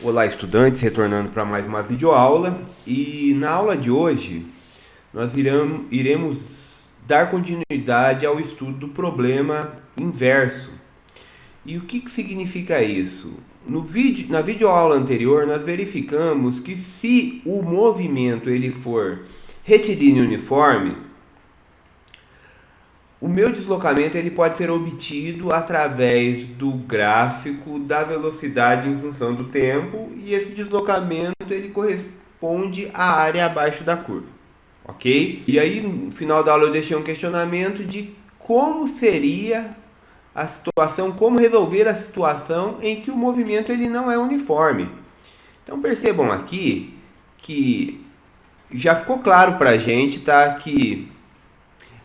Olá, estudantes, retornando para mais uma videoaula. E na aula de hoje, nós iremos dar continuidade ao estudo do problema inverso. E o que significa isso? Na videoaula anterior, nós verificamos que se o movimento ele for retilíneo uniforme, o meu deslocamento ele pode ser obtido através do gráfico da velocidade em função do tempo, e esse deslocamento ele corresponde à área abaixo da curva, ok? E aí no final da aula eu deixei um questionamento de como seria a situação, como resolver a situação em que o movimento ele não é uniforme. Então percebam aqui que já ficou claro para a gente, tá, que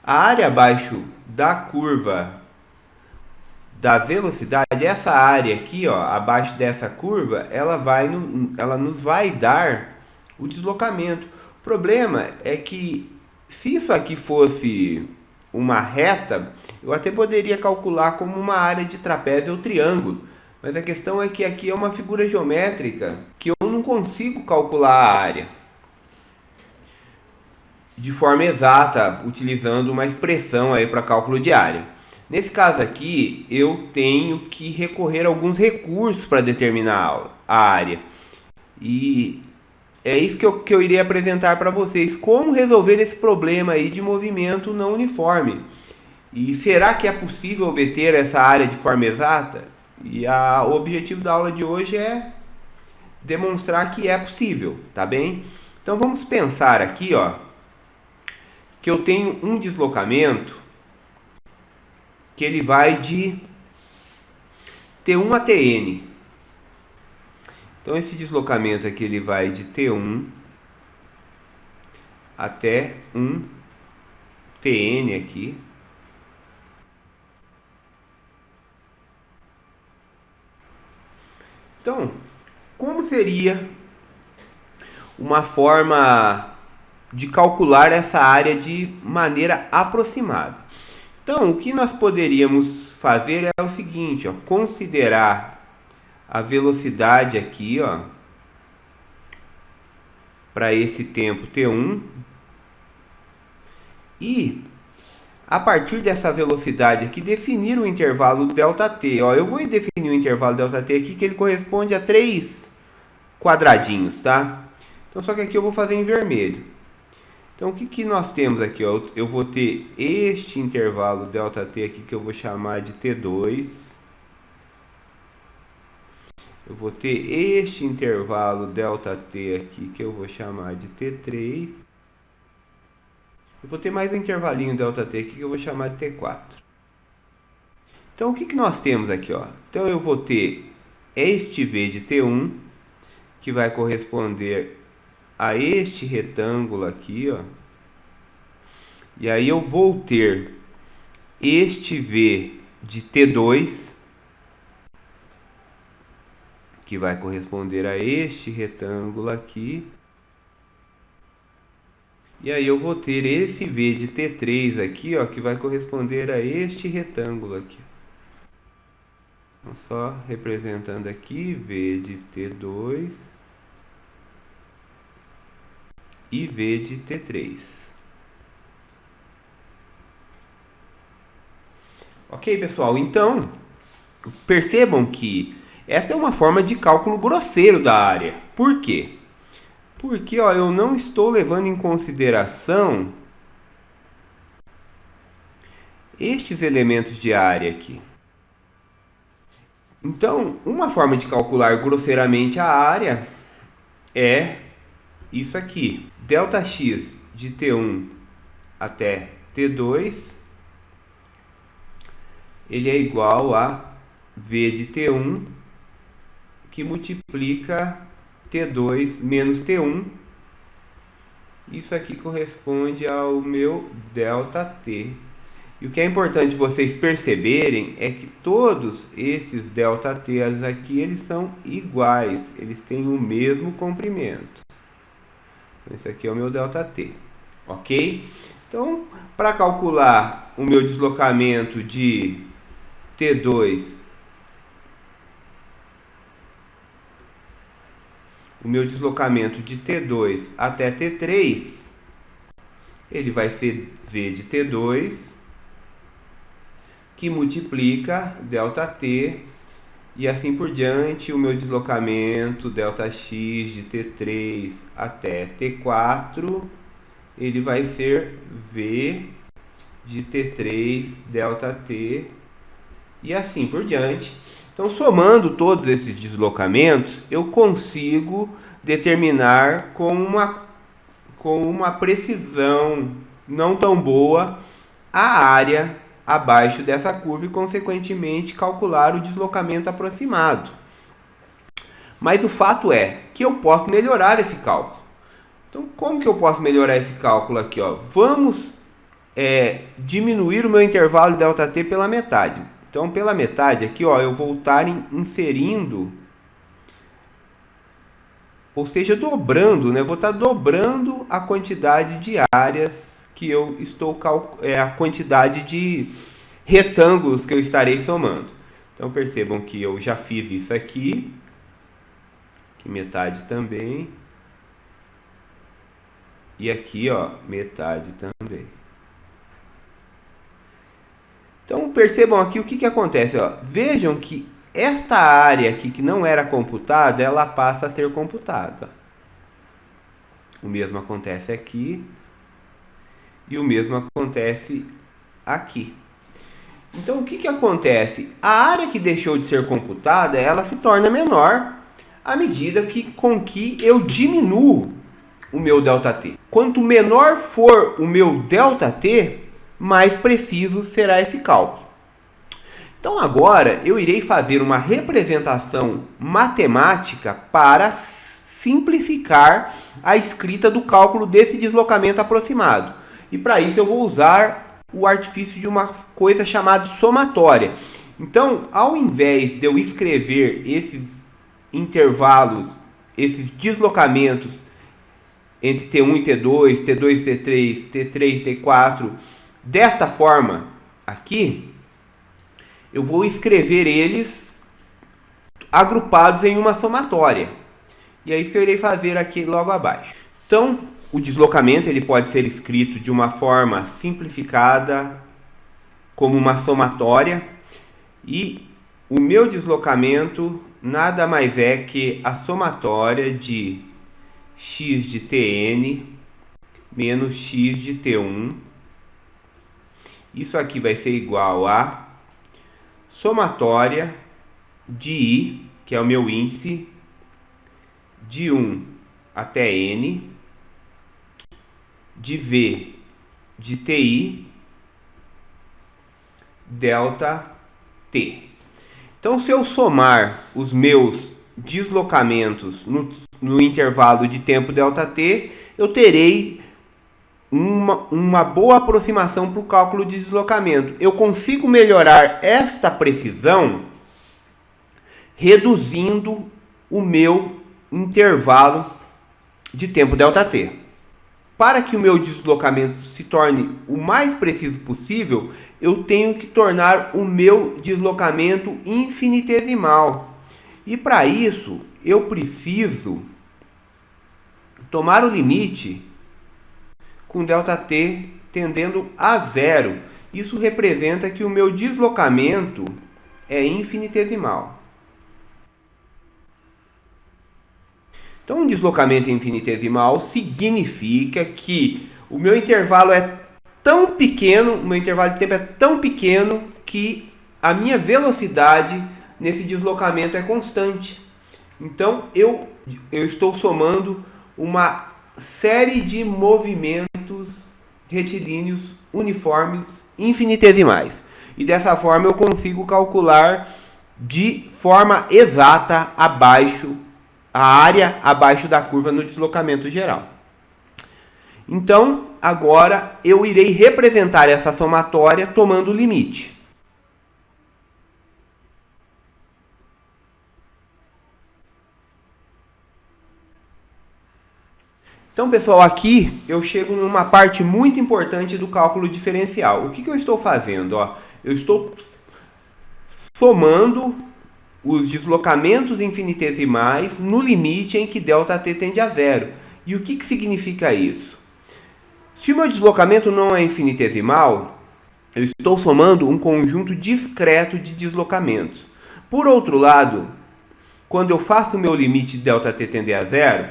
a área abaixo da curva da velocidade, essa área aqui, ó, abaixo dessa curva, ela nos vai dar o deslocamento. O problema é que se isso aqui fosse uma reta, eu até poderia calcular como uma área de trapézio ou triângulo. Mas a questão é que aqui é uma figura geométrica que eu não consigo calcular a área de forma exata, utilizando uma expressão aí para cálculo de área. Nesse caso aqui, eu tenho que recorrer a alguns recursos para determinar a área. E é isso que eu irei apresentar para vocês. Como resolver esse problema aí de movimento não uniforme. E será que é possível obter essa área de forma exata? O objetivo da aula de hoje é demonstrar que é possível, tá bem? Então vamos pensar aqui, ó, que eu tenho um deslocamento que ele vai de T1 a Tn. Então esse deslocamento aqui ele vai de T1 até um Tn aqui. Então, como seria uma forma de calcular essa área de maneira aproximada? Então, o que nós poderíamos fazer é o seguinte, ó, considerar a velocidade aqui, ó, para esse tempo T1, e a partir dessa velocidade aqui definir o intervalo ΔT. Ó, eu vou definir o intervalo ΔT aqui que ele corresponde a 3 quadradinhos, tá? Então só que aqui eu vou fazer em vermelho. Então o que nós temos aqui, ó? Eu vou ter este intervalo ΔT aqui que eu vou chamar de T2. Eu vou ter este intervalo ΔT aqui que eu vou chamar de T3. Eu vou ter mais um intervalinho ΔT aqui que eu vou chamar de T4. Então o que nós temos aqui, ó? Então eu vou ter este V de T1 que vai corresponder a este retângulo aqui, ó. E aí eu vou ter este V de T2 que vai corresponder a este retângulo aqui. E aí eu vou ter esse V de T3 aqui, ó, que vai corresponder a este retângulo aqui. Então, só representando aqui V de T2 e V de T3. Ok, pessoal? Então, percebam que essa é uma forma de cálculo grosseiro da área. Por quê? Porque ó, eu não estou levando em consideração estes elementos de área aqui. Então, uma forma de calcular grosseiramente a área é isso aqui. Δx de T1 até T2, ele é igual a V de T1 que multiplica T2 menos T1. Isso aqui corresponde ao meu ΔT. E o que é importante vocês perceberem é que todos esses ΔTs aqui, eles são iguais. Eles têm o mesmo comprimento. Esse aqui é o meu ΔT. Ok? Então, para calcular o meu deslocamento de T2 o meu deslocamento de T2 até T3, ele vai ser V de T2, que multiplica ΔT, e assim por diante. O meu deslocamento ΔX de T3 até T4, ele vai ser V de T3 ΔT, e assim por diante. Então, somando todos esses deslocamentos, eu consigo determinar com uma precisão não tão boa a área abaixo dessa curva e, consequentemente, calcular o deslocamento aproximado. Mas o fato é que eu posso melhorar esse cálculo. Então, como que eu posso melhorar esse cálculo aqui? Vamos diminuir o meu intervalo ΔT pela metade. Então, pela metade aqui, eu vou estar inserindo, ou seja, dobrando, né? Vou estar dobrando a quantidade de áreas que eu estou a quantidade de retângulos que eu estarei somando. Então, percebam que eu já fiz isso aqui metade também, e aqui, metade também. Então, percebam aqui o que acontece. Vejam que esta área aqui que não era computada, ela passa a ser computada. O mesmo acontece aqui. E o mesmo acontece aqui. Então, o que acontece? A área que deixou de ser computada, ela se torna menor à medida com que eu diminuo o meu ΔT. Quanto menor for o meu ΔT, mais preciso será esse cálculo. Então agora eu irei fazer uma representação matemática para simplificar a escrita do cálculo desse deslocamento aproximado. E para isso eu vou usar o artifício de uma coisa chamada somatória. Então, ao invés de eu escrever esses intervalos, esses deslocamentos entre T1 e T2, T2 e T3, T3 e T4, desta forma aqui, eu vou escrever eles agrupados em uma somatória. E é isso que eu irei fazer aqui logo abaixo. Então, o deslocamento ele pode ser escrito de uma forma simplificada, como uma somatória. E o meu deslocamento nada mais é que a somatória de x de Tn menos x de T1. Isso aqui vai ser igual a somatória de I, que é o meu índice, de 1 até N, de V de Ti, delta T. Então, se eu somar os meus deslocamentos no intervalo de tempo ΔT, eu terei uma boa aproximação para o cálculo de deslocamento. Eu consigo melhorar esta precisão reduzindo o meu intervalo de tempo ΔT. Para que o meu deslocamento se torne o mais preciso possível, eu tenho que tornar o meu deslocamento infinitesimal. E para isso, eu preciso tomar o limite com ΔT tendendo a zero. Isso representa que o meu deslocamento é infinitesimal. Então, um deslocamento infinitesimal significa que o meu intervalo é tão pequeno, o meu intervalo de tempo é tão pequeno que a minha velocidade nesse deslocamento é constante. Então, eu estou somando uma série de movimentos retilíneos uniformes infinitesimais. E dessa forma eu consigo calcular de forma exata a área abaixo da curva no deslocamento geral. Então, agora eu irei representar essa somatória tomando o limite. Então, pessoal, aqui eu chego numa parte muito importante do cálculo diferencial. O que eu estou fazendo? Eu estou somando os deslocamentos infinitesimais no limite em que ΔT tende a zero. E o que significa isso? Se o meu deslocamento não é infinitesimal, eu estou somando um conjunto discreto de deslocamentos. Por outro lado, quando eu faço o meu limite de ΔT tender a zero,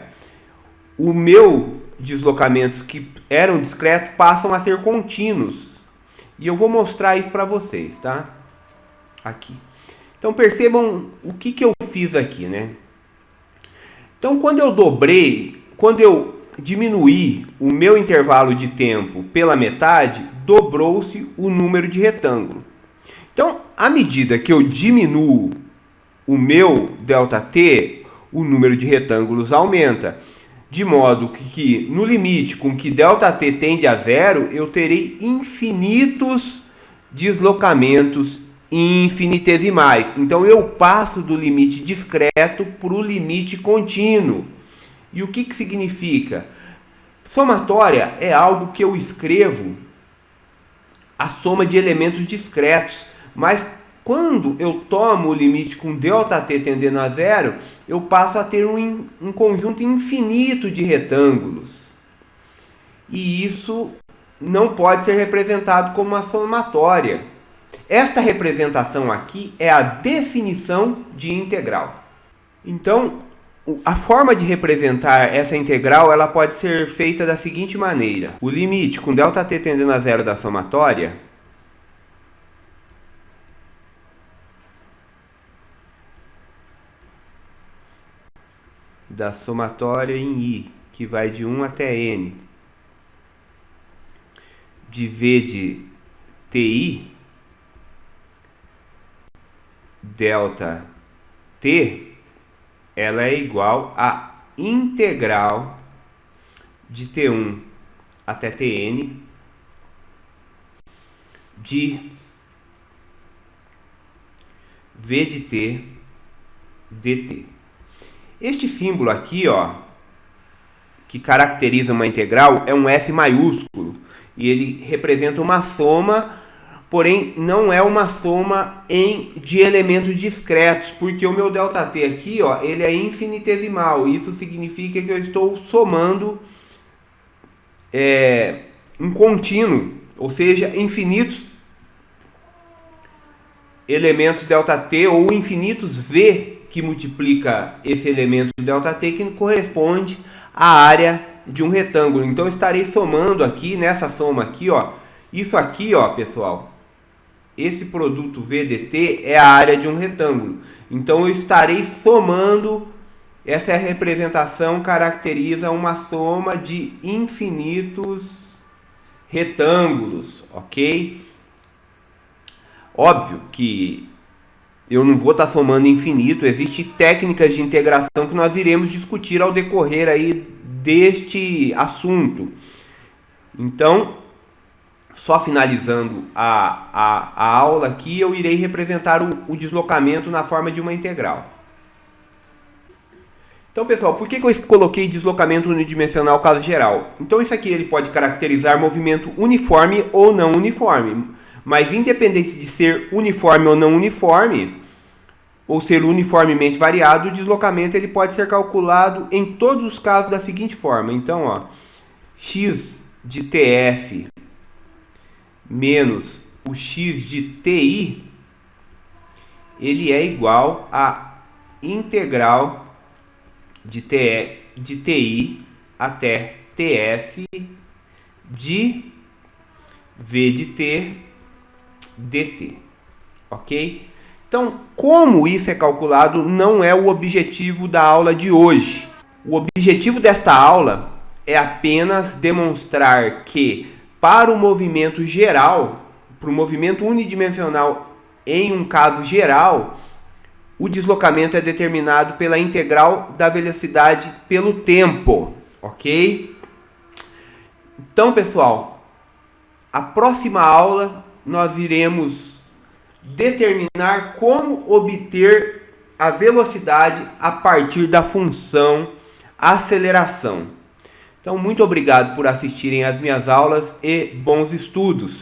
os meus deslocamentos que eram discretos passam a ser contínuos. E eu vou mostrar isso para vocês, tá? Aqui. Então percebam o que eu fiz aqui, né? Então quando eu diminuí o meu intervalo de tempo pela metade, dobrou-se o número de retângulo. Então, à medida que eu diminuo o meu ΔT, o número de retângulos aumenta. De modo que no limite com que ΔT tende a zero, eu terei infinitos deslocamentos infinitesimais. Então eu passo do limite discreto para o limite contínuo. E o que significa? Somatória é algo que eu escrevo a soma de elementos discretos, mas quando eu tomo o limite com ΔT tendendo a zero, eu passo a ter um conjunto infinito de retângulos. E isso não pode ser representado como uma somatória. Esta representação aqui é a definição de integral. Então, a forma de representar essa integral ela pode ser feita da seguinte maneira. O limite com ΔT tendendo a zero da somatória em I, que vai de 1 até N, de V de TI, ΔT, ela é igual a integral de T1 até Tn de V de T dt. Este símbolo aqui, ó, que caracteriza uma integral, é um S maiúsculo. E ele representa uma soma, porém não é uma soma de elementos discretos, porque o meu ΔT aqui, ó, ele é infinitesimal. Isso significa que eu estou somando um contínuo, ou seja, infinitos elementos ΔT ou infinitos V que multiplica esse elemento ΔT que corresponde à área de um retângulo. Então eu estarei somando aqui, nessa soma aqui, ó, isso aqui, ó, pessoal, esse produto VDT é a área de um retângulo. Então eu estarei somando, essa representação caracteriza uma soma de infinitos retângulos, ok? Óbvio que eu não vou estar somando infinito, existem técnicas de integração que nós iremos discutir ao decorrer aí deste assunto. Então, só finalizando a aula aqui, eu irei representar o deslocamento na forma de uma integral. Então, pessoal, por que eu coloquei deslocamento unidimensional caso geral? Então, isso aqui ele pode caracterizar movimento uniforme ou não uniforme. Mas independente de ser uniforme ou não uniforme, ou ser uniformemente variado, o deslocamento ele pode ser calculado em todos os casos da seguinte forma. Então, ó, x de TF menos o x de TI, ele é igual a integral de TI até TF de V de T dt, ok? Então, como isso é calculado não é o objetivo da aula de hoje. O objetivo desta aula é apenas demonstrar que para o movimento geral, para o movimento unidimensional em um caso geral, o deslocamento é determinado pela integral da velocidade pelo tempo, ok? Então, pessoal, a próxima aula nós iremos determinar como obter a velocidade a partir da função aceleração. Então, muito obrigado por assistirem às minhas aulas e bons estudos!